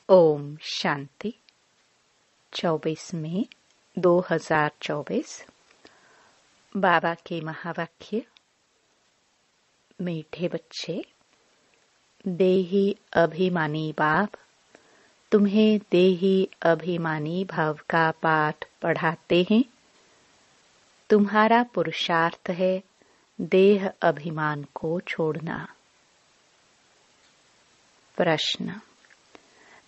ओम शांति। 24 मई 2024। बाबा के महावाक्य। मीठे बच्चे, देही अभिमानी बाप तुम्हें देही अभिमानी भाव का पाठ पढ़ाते हैं। तुम्हारा पुरुषार्थ है देह अभिमान को छोड़ना। प्रश्न: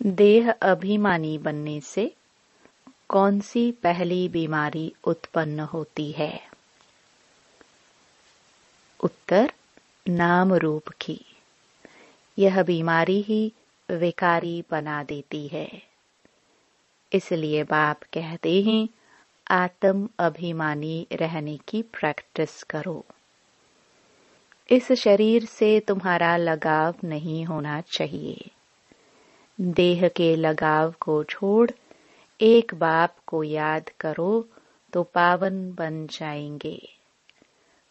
देह अभिमानी बनने से कौन सी पहली बीमारी उत्पन्न होती है? उत्तर: नाम रूप की। यह बीमारी ही विकारी बना देती है। इसलिए बाप कहते हैं, आत्म अभिमानी रहने की प्रैक्टिस करो। इस शरीर से तुम्हारा लगाव नहीं होना चाहिए। देह के लगाव को छोड़ एक बाप को याद करो तो पावन बन जाएंगे।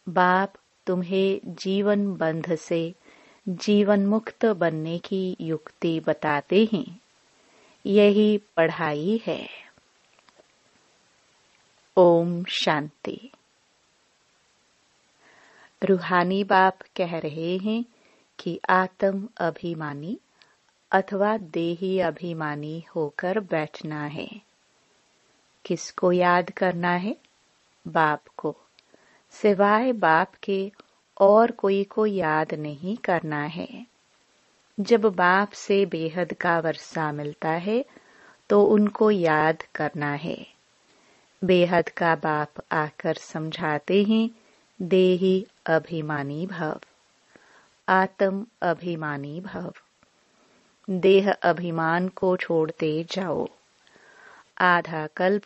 बाप तुम्हें जीवन बंध से जीवन मुक्त बनने की युक्ति बताते हैं। यही पढ़ाई है। ओम शांति। रूहानी बाप कह रहे हैं कि आत्म अभिमानी अथवा देही अभिमानी होकर बैठना है। किसको याद करना है? बाप को। सिवाय बाप के और कोई को याद नहीं करना है। जब बाप से बेहद का वर्षा मिलता है तो उनको याद करना है। बेहद का बाप आकर समझाते हैं, देही अभिमानी भव, आत्म अभिमानी भव। देह अभिमान को छोड़ते जाओ। आधा कल्प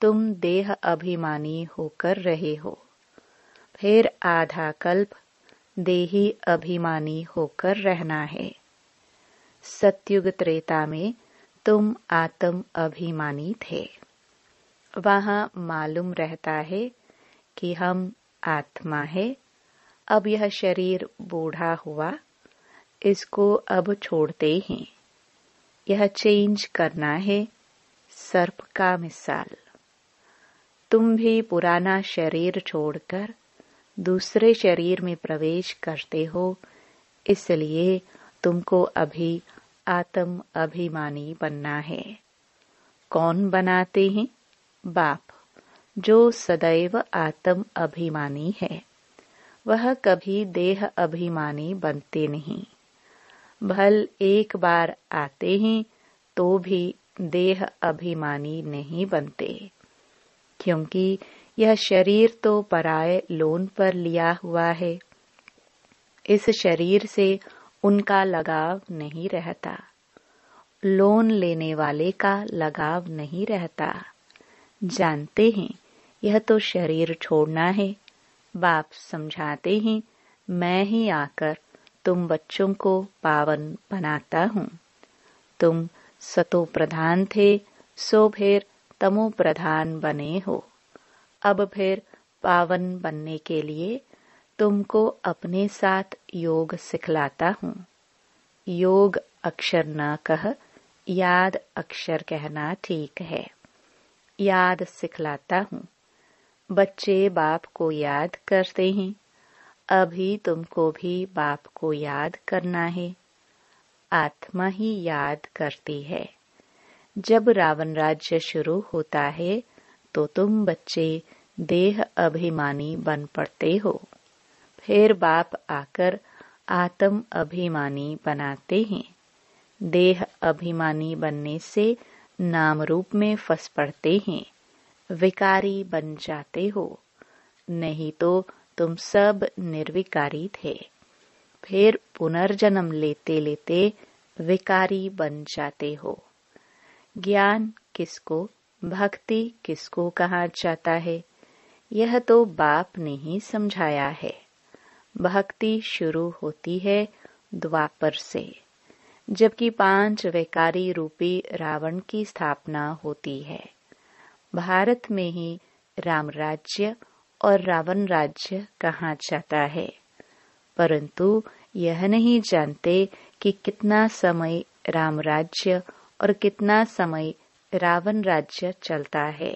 तुम देह अभिमानी होकर रहे हो, फिर आधा कल्प देही अभिमानी होकर रहना है। सतयुग त्रेता में तुम आत्म अभिमानी थे। वहां मालूम रहता है कि हम आत्मा है। अब यह शरीर बूढ़ा हुआ, इसको अब छोड़ते हैं। यह चेंज करना है। सर्प का मिसाल। तुम भी पुराना शरीर छोड़कर दूसरे शरीर में प्रवेश करते हो, इसलिए तुमको अभी आत्म अभिमानी बनना है। कौन बनाते हैं? बाप, जो सदैव आत्म अभिमानी है। वह कभी देह अभिमानी बनते नहीं। भल एक बार आते हैं तो भी देह अभिमानी नहीं बनते, क्योंकि यह शरीर तो पराये लोन पर लिया हुआ है। इस शरीर से उनका लगाव नहीं रहता। लोन लेने वाले का लगाव नहीं रहता। जानते हैं यह तो शरीर छोड़ना है। बाप समझाते हैं, मैं ही आकर तुम बच्चों को पावन बनाता हूँ। तुम सतो प्रधान थे, सो फिर तमो प्रधान बने हो। अब फिर पावन बनने के लिए तुमको अपने साथ योग सिखलाता हूँ। योग अक्षर न कह, याद अक्षर कहना ठीक है। याद सिखलाता हूँ। बच्चे बाप को याद करते हैं। अभी तुमको भी बाप को याद करना है। आत्मा ही याद करती है। जब रावण राज्य शुरू होता है तो तुम बच्चे देह अभिमानी बन पड़ते हो। फिर बाप आकर आत्म अभिमानी बनाते हैं। देह अभिमानी बनने से नाम रूप में फंस पड़ते हैं। विकारी बन जाते हो। नहीं तो तुम सब निर्विकारी थे। फिर पुनर्जन्म लेते लेते विकारी बन जाते हो। ज्ञान किसको, भक्ति किसको कहा जाता है, यह तो बाप ने ही समझाया है। भक्ति शुरू होती है द्वापर से, जबकि 5 विकारी रूपी रावण की स्थापना होती है। भारत में ही राम राज्य और रावण राज्य कहा जाता है, परंतु यह नहीं जानते कि कितना समय राम राज्य और कितना समय रावण राज्य चलता है।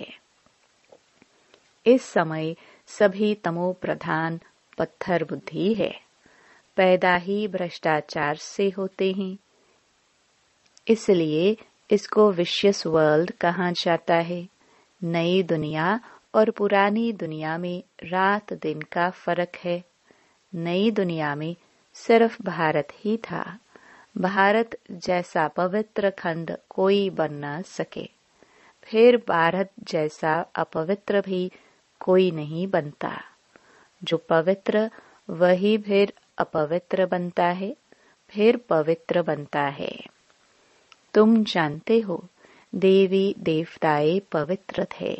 इस समय सभी तमो प्रधान पत्थर बुद्धि है, पैदा ही भ्रष्टाचार से होते हैं। इसलिए इसको विशियस वर्ल्ड कहा जाता है। नई दुनिया और पुरानी दुनिया में रात दिन का फर्क है। नई दुनिया में सिर्फ भारत ही था। भारत जैसा पवित्र खंड कोई बन न सके। फिर भारत जैसा अपवित्र भी कोई नहीं बनता। जो पवित्र वही फिर अपवित्र बनता है, फिर पवित्र बनता है। तुम जानते हो देवी देवताएं पवित्र थे,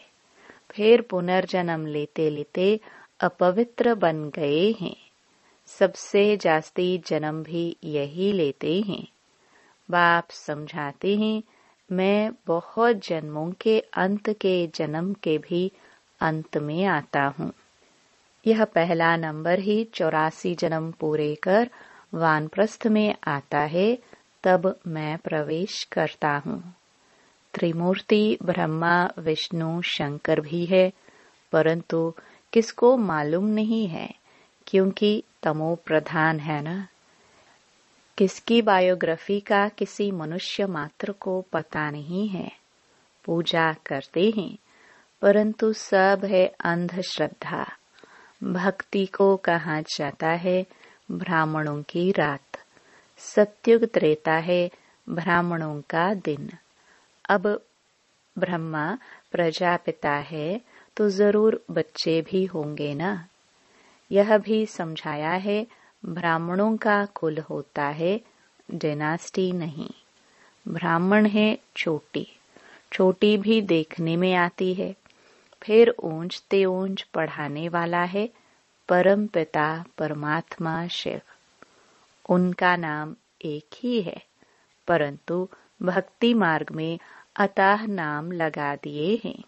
फिर पुनर्जन्म लेते लेते अपवित्र बन गए हैं। सबसे जास्ती जन्म भी यही लेते हैं। बाप समझाते हैं, मैं बहुत जन्मों के अंत के जन्म के भी अंत में आता हूँ। यह पहला नंबर ही 84 जन्म पूरे कर वानप्रस्थ में आता है, तब मैं प्रवेश करता हूँ। त्रिमूर्ति ब्रह्मा विष्णु शंकर भी है, परंतु किसको मालूम नहीं है, क्योंकि तमो प्रधान है ना। किसकी बायोग्राफी का किसी मनुष्य मात्र को पता नहीं है। पूजा करते हैं, परंतु सब है अंधश्रद्धा। भक्ति को कहा जाता है ब्राह्मणों की रात। सत्युग त्रेता है ब्राह्मणों का दिन। अब ब्रह्मा प्रजापिता है तो जरूर बच्चे भी होंगे ना। यह भी समझाया है ब्राह्मणों का कुल होता है, डायनास्टी नहीं। ब्राह्मण है छोटी, छोटी भी देखने में आती है। फिर ऊंचते ऊंच पढ़ाने वाला है परम पिता परमात्मा शिव। उनका नाम एक ही है, परंतु भक्ति मार्ग में अतः नाम लगा दिए हैं।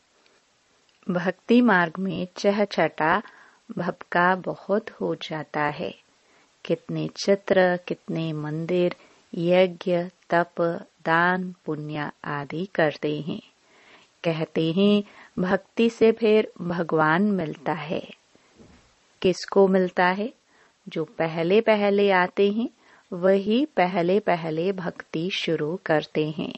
भक्ति मार्ग में चहचटा भपका बहुत हो जाता है। कितने चित्र, कितने मंदिर, यज्ञ, तप, दान, पुण्य आदि करते हैं। कहते हैं भक्ति से फिर भगवान मिलता है। किसको मिलता है? जो पहले पहले आते हैं वही पहले पहले भक्ति शुरू करते हैं।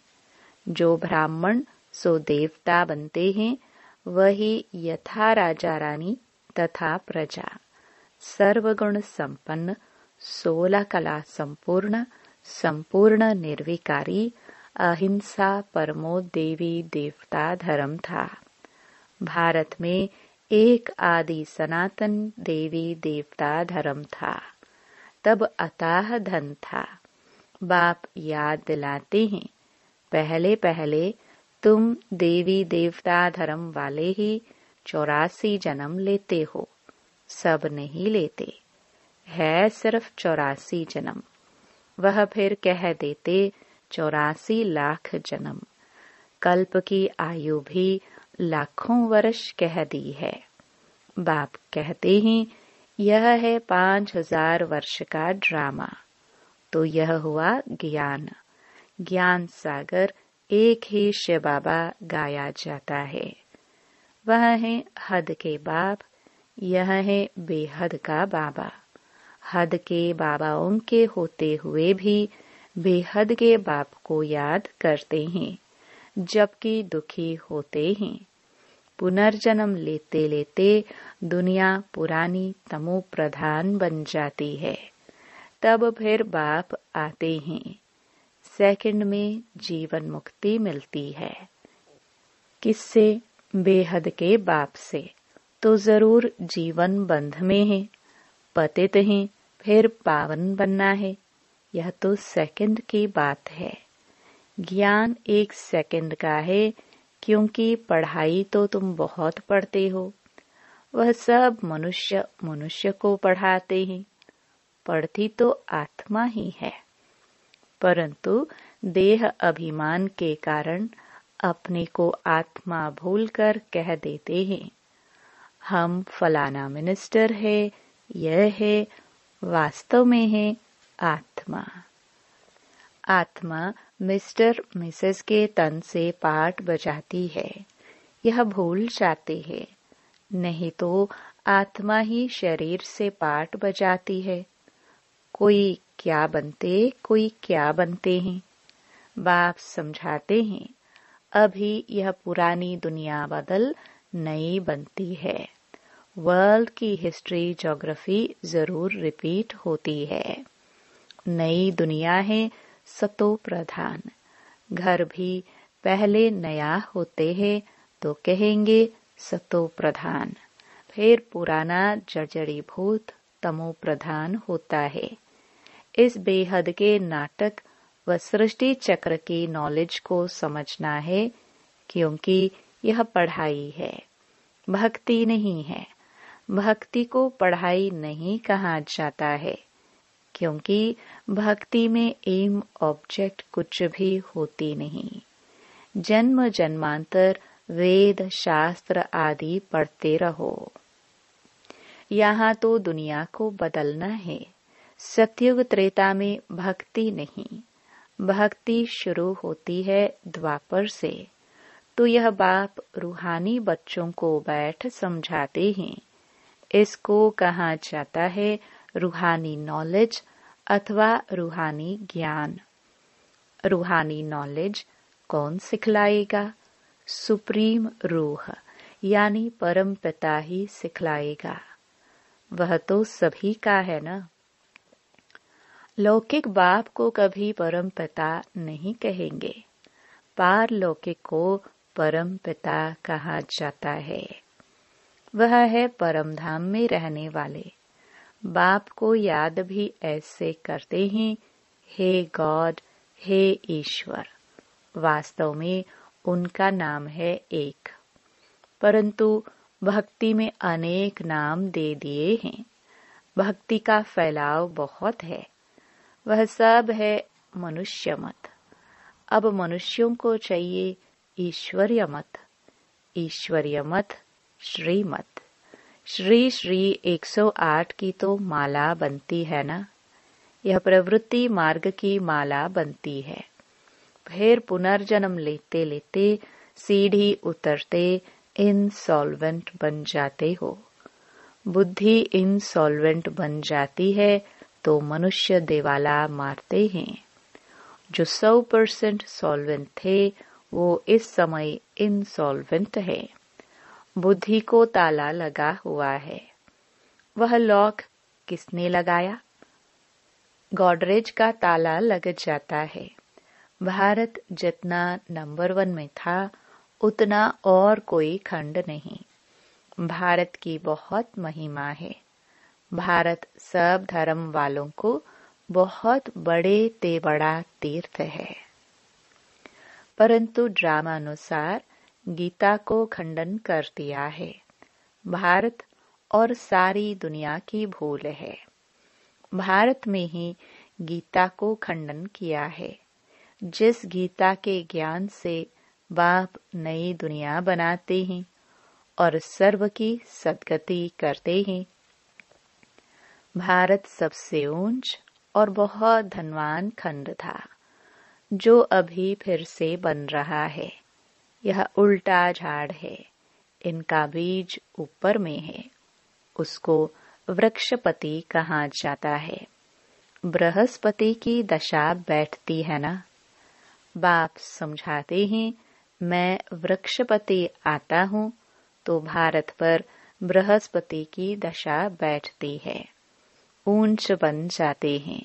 जो ब्राह्मण सो देवता बनते हैं, वही यथा राजा रानी तथा प्रजा। सर्वगुण संपन्न, 16 कला संपूर्ण, संपूर्ण निर्विकारी, अहिंसा परमो देवी देवता धर्म था। भारत में एक आदि सनातन देवी देवता धर्म था। तब अथाह धन था। बाप याद दिलाते हैं, पहले पहले तुम देवी देवता धर्म वाले ही 84 जन्म लेते हो, सब नहीं लेते। है सिर्फ 84 जन्म। वह फिर कह देते 84 लाख जन्म। कल्प की आयु भी लाखों वर्ष कह दी है। बाप कहते हैं यह है 5000 वर्ष का ड्रामा। तो यह हुआ ज्ञान। ज्ञान सागर एक ही शिव बाबा गाया जाता है। वह है हद के बाप, यह है बेहद का बाबा। हद के बाबाओं के होते हुए भी बेहद के बाप को याद करते हैं, जबकि दुखी होते हैं। पुनर्जन्म लेते लेते दुनिया पुरानी तमो प्रधान बन जाती है। तब फिर बाप आते हैं। सेकंड में जीवन मुक्ति मिलती है। किससे? बेहद के बाप से। तो जरूर जीवन बंध में है, पतित हैं, फिर पावन बनना है। यह तो सेकंड की बात है। ज्ञान एक सेकंड का है, क्योंकि पढ़ाई तो तुम बहुत पढ़ते हो। वह सब मनुष्य मनुष्य को पढ़ाते हैं। पढ़ती तो आत्मा ही है, परंतु देह अभिमान के कारण अपने को आत्मा भूलकर कह देते हैं हम फलाना मिनिस्टर है, यह है, वास्तव में है आत्मा। आत्मा मिस्टर मिसेस के तन से पार्ट बजाती है, यह भूल जाते हैं। नहीं तो आत्मा ही शरीर से पार्ट बजाती है। कोई क्या बनते हैं। बाप समझाते हैं, अभी यह पुरानी दुनिया बदल नई बनती है। वर्ल्ड की हिस्ट्री ज्योग्राफी जरूर रिपीट होती है। नई दुनिया है सतो प्रधान। घर भी पहले नया होते हैं तो कहेंगे सतो प्रधान, फिर पुराना जर्जरीभूत तमो प्रधान होता है। इस बेहद के नाटक व सृष्टि चक्र की नॉलेज को समझना है, क्योंकि यह पढ़ाई है, भक्ति नहीं है। भक्ति को पढ़ाई नहीं कहा जाता है, क्योंकि भक्ति में एम ऑब्जेक्ट कुछ भी होती नहीं। जन्म जन्मांतर वेद शास्त्र आदि पढ़ते रहो। यहाँ तो दुनिया को बदलना है। सतयुग त्रेता में भक्ति नहीं, भक्ति शुरू होती है द्वापर से। तो यह बाप रूहानी बच्चों को बैठ समझाते हैं। इसको कहा जाता है रूहानी नॉलेज अथवा रूहानी ज्ञान। रूहानी नॉलेज कौन सिखलाएगा? सुप्रीम रूह यानी परम पिता ही सिखलाएगा। वह तो सभी का है ना। लौकिक बाप को कभी परम पिता नहीं कहेंगे, पारलौकिक को परम पिता कहा जाता है। वह है परम धाम में रहने वाले। बाप को याद भी ऐसे करते हैं, हे गॉड, हे ईश्वर। वास्तव में उनका नाम है एक, परंतु भक्ति में अनेक नाम दे दिए हैं। भक्ति का फैलाव बहुत है। वह सब है मनुष्य मत। अब मनुष्यों को चाहिए ईश्वरीय मत। ईश्वरीय मत श्रीमत। श्री श्री 108 की तो माला बनती है ना। यह प्रवृत्ति मार्ग की माला बनती है। फिर पुनर्जन्म लेते लेते सीढ़ी उतरते इनसॉल्वेंट बन जाते हो। बुद्धि इनसॉल्वेंट बन जाती है तो मनुष्य दिवाला मारते हैं। जो 100% सॉल्वेंट थे वो इस समय इनसॉल्वेंट है। बुद्धि को ताला लगा हुआ है। वह लॉक किसने लगाया? गॉडरेज का ताला लग जाता है। भारत जितना नंबर 1 में था उतना और कोई खंड नहीं। भारत की बहुत महिमा है। भारत सब धर्म वालों को बहुत बड़े ते बड़ा तीर्थ है। परंतु ड्रामानुसार गीता को खंडन कर दिया है। भारत और सारी दुनिया की भूल है। भारत में ही गीता को खंडन किया है। जिस गीता के ज्ञान से बाप नई दुनिया बनाते हैं और सर्व की सद्गति करते हैं। भारत सबसे ऊंच और बहुत धनवान खंड था, जो अभी फिर से बन रहा है। यह उल्टा झाड़ है। इनका बीज ऊपर में है। उसको वृक्षपति कहा जाता है। बृहस्पति की दशा बैठती है ना। बाप समझाते हैं, मैं वृक्षपति आता हूँ तो भारत पर बृहस्पति की दशा बैठती है। ऊंच बन जाते हैं।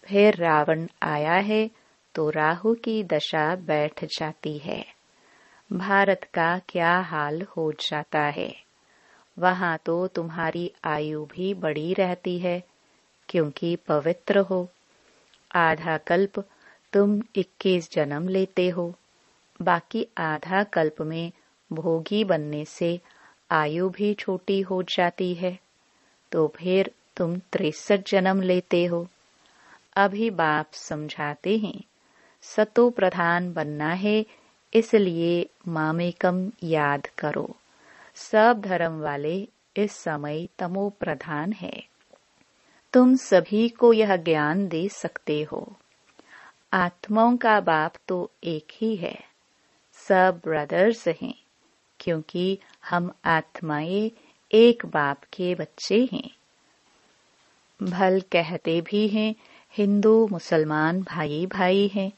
फिर रावण आया है तो राहु की दशा बैठ जाती है। भारत का क्या हाल हो जाता है। वहाँ तो तुम्हारी आयु भी बड़ी रहती है, क्योंकि पवित्र हो। आधा कल्प तुम 21 जन्म लेते हो। बाकी आधा कल्प में भोगी बनने से आयु भी छोटी हो जाती है, तो फिर तुम 63 जन्म लेते हो। अभी बाप समझाते हैं, सतो प्रधान बनना है, इसलिए मामेकम याद करो। सब धर्म वाले इस समय तमो प्रधान है। तुम सभी को यह ज्ञान दे सकते हो। आत्माओं का बाप तो एक ही है, सब ब्रदर्स हैं, क्योंकि हम आत्माएं एक बाप के बच्चे हैं। भल कहते भी हैं हिंदू मुसलमान भाई भाई हैं,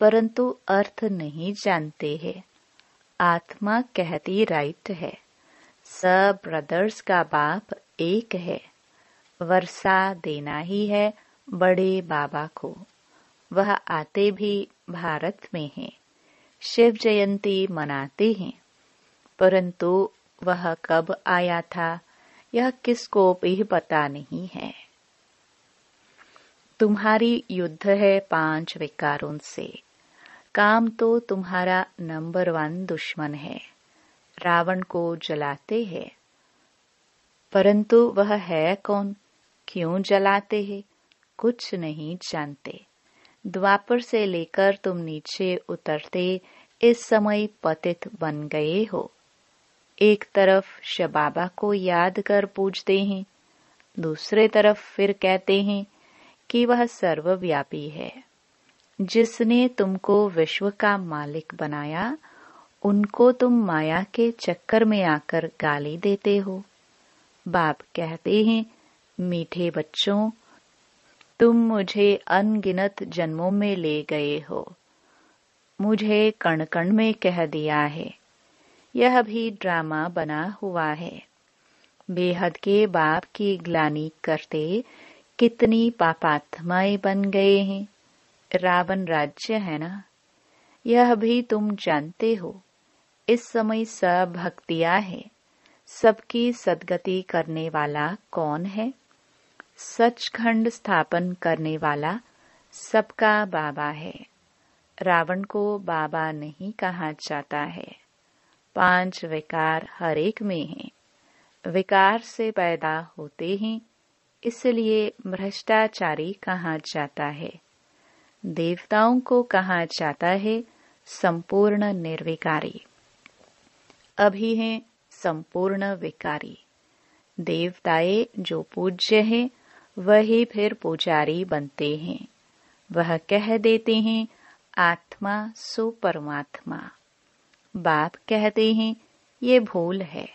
परंतु अर्थ नहीं जानते हैं। आत्मा कहती राइट है, सब ब्रदर्स का बाप एक है। वर्षा देना ही है बड़े बाबा को, वह आते भी भारत में हैं। शिव जयंती मनाते हैं, परंतु वह कब आया था यह किसको भी पता नहीं है। तुम्हारी युद्ध है 5 विकारों से। काम तो तुम्हारा नंबर 1 दुश्मन है। रावण को जलाते हैं, परंतु वह है कौन, क्यों जलाते हैं, कुछ नहीं जानते। द्वापर से लेकर तुम नीचे उतरते इस समय पतित बन गए हो। एक तरफ शिव बाबा को याद कर पूजते हैं, दूसरे तरफ फिर कहते हैं कि वह सर्वव्यापी है। जिसने तुमको विश्व का मालिक बनाया, उनको तुम माया के चक्कर में आकर गाली देते हो। बाप कहते हैं, मीठे बच्चों, तुम मुझे अनगिनत जन्मों में ले गए हो, मुझे कण कण में कह दिया है। यह भी ड्रामा बना हुआ है। बेहद के बाप की ग्लानि करते कितनी पापात्माएं बन गए हैं। रावण राज्य है ना, यह भी तुम जानते हो। इस समय सब भक्तियां है। सबकी सद्गति करने वाला कौन है? सचखंड स्थापन करने वाला सबका बाबा है। रावण को बाबा नहीं कहा जाता है। 5 विकार हर एक में हैं। विकार से पैदा होते हैं, इसलिए भ्रष्टाचारी कहा जाता है। देवताओं को कहा जाता है संपूर्ण निर्विकारी। अभी हैं संपूर्ण विकारी। देवताएं जो पूज्य हैं, वही फिर पुजारी बनते हैं। वह कह देते हैं आत्मा सो परमात्मा। बाप कहते हैं ये भूल है।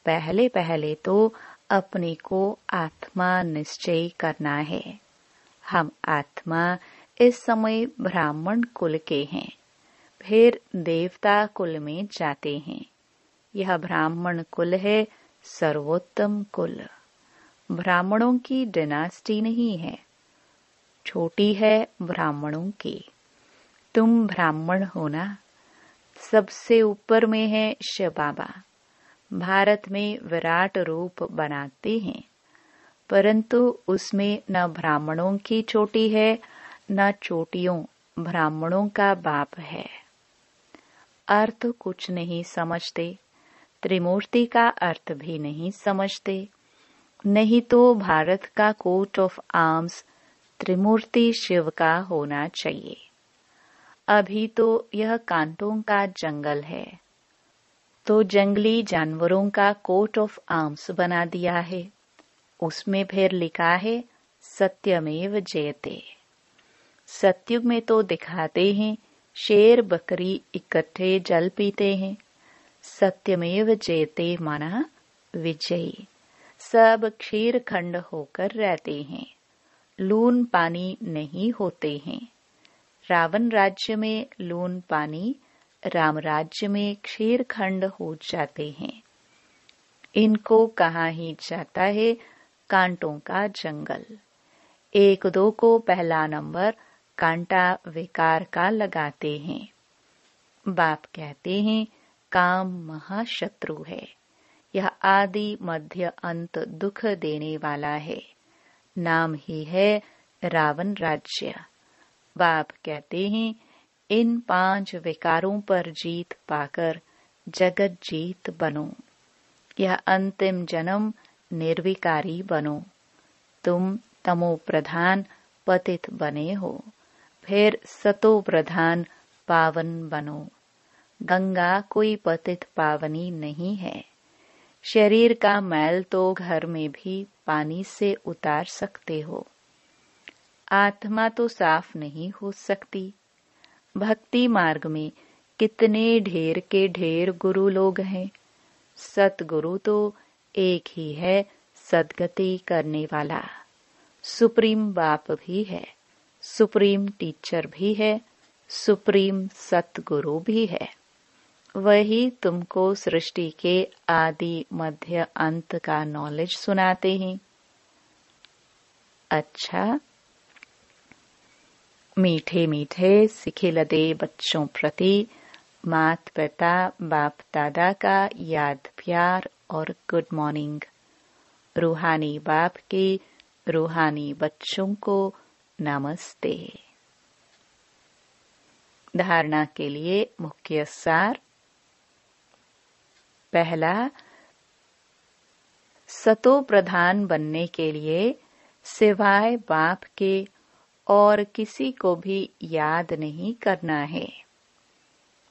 पहले पहले तो अपने को आत्मा निश्चय करना है। हम आत्मा इस समय ब्राह्मण कुल के हैं, फिर देवता कुल में जाते हैं। यह ब्राह्मण कुल है सर्वोत्तम कुल। ब्राह्मणों की डिनास्टी नहीं है, छोटी है ब्राह्मणों की। तुम ब्राह्मण हो ना। सबसे ऊपर में है शिव बाबा। भारत में विराट रूप बनाते हैं, परंतु उसमें न ब्राह्मणों की चोटी है, न चोटियों ब्राह्मणों का बाप है। अर्थ कुछ नहीं समझते, त्रिमूर्ति का अर्थ भी नहीं समझते। नहीं तो भारत का कोट ऑफ आर्म्स त्रिमूर्ति शिव का होना चाहिए। अभी तो यह कांटों का जंगल है, तो जंगली जानवरों का कोट ऑफ आर्म्स बना दिया है। उसमें फिर लिखा है सत्यमेव जयते। सतयुग में तो दिखाते हैं शेर बकरी इकट्ठे जल पीते हैं। सत्यमेव जयते माना विजयी। सब क्षीर खंड होकर रहते हैं, लून पानी नहीं होते हैं। रावण राज्य में लून पानी, राम राज्य में क्षीर खंड हो जाते हैं। इनको कहा ही जाता है कांटों का जंगल। 1-2 को पहला नंबर कांटा विकार का लगाते हैं। बाप कहते हैं काम महाशत्रु है। यह आदि मध्य अंत दुख देने वाला है। नाम ही है रावण राज्य। बाप कहते हैं इन 5 विकारों पर जीत पाकर जगत जीत बनो। यह अंतिम जन्म निर्विकारी बनो। तुम तमो प्रधान पतित बने हो, फिर सतो प्रधान पावन बनो। गंगा कोई पतित पावनी नहीं है। शरीर का मैल तो घर में भी पानी से उतार सकते हो। आत्मा तो साफ नहीं हो सकती। भक्ति मार्ग में कितने ढेर के ढेर गुरु लोग हैं। सतगुरु तो एक ही है, सदगति करने वाला। सुप्रीम बाप भी है, सुप्रीम टीचर भी है, सुप्रीम सतगुरु भी है। वही तुमको सृष्टि के आदि मध्य अंत का नॉलेज सुनाते हैं। अच्छा, मीठे मीठे सिखिलदे बच्चों प्रति मात पिता बाप दादा का याद प्यार और गुड मॉर्निंग। रूहानी बाप के रूहानी बच्चों को नमस्ते। धारणा के लिए मुख्य सार। पहला, सतो प्रधान बनने के लिए सिवाय बाप के और किसी को भी याद नहीं करना है।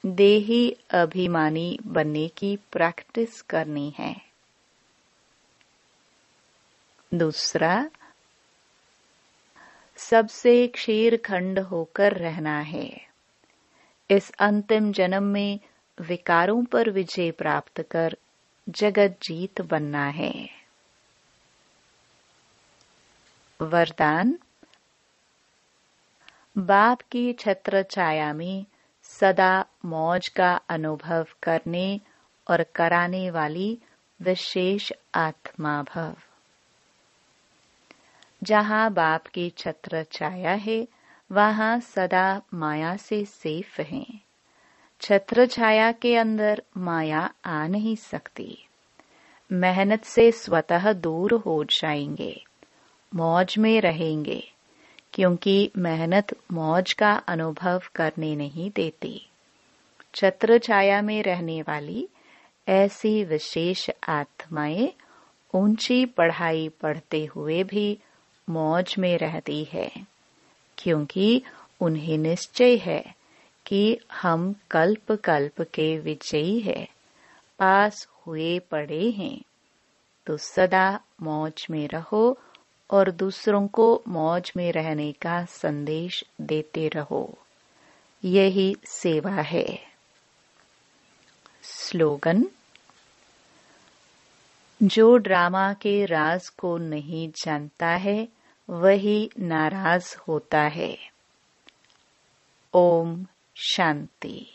देही अभिमानी बनने की प्रैक्टिस करनी है। दूसरा, सबसे क्षीरखंड होकर रहना है। इस अंतिम जन्म में विकारों पर विजय प्राप्त कर जगत जीत बनना है। वरदान, बाप की छत्र छाया में सदा मौज का अनुभव करने और कराने वाली विशेष आत्मा भव। जहाँ बाप की छत्र छाया है वहाँ सदा माया से सेफ हैं। छत्र छाया के अंदर माया आ नहीं सकती। मेहनत से स्वतः दूर हो जाएंगे, मौज में रहेंगे, क्योंकि मेहनत मौज का अनुभव करने नहीं देती। छत्र छाया में रहने वाली ऐसी विशेष आत्माएं ऊंची पढ़ाई पढ़ते हुए भी मौज में रहती है, क्योंकि उन्हें निश्चय है कि हम कल्प कल्प के विजयी है, पास हुए पड़े हैं। तो सदा मौज में रहो और दूसरों को मौज में रहने का संदेश देते रहो। यही सेवा है। स्लोगन, जो ड्रामा के राज को नहीं जानता है वही नाराज होता है। ओम शांति।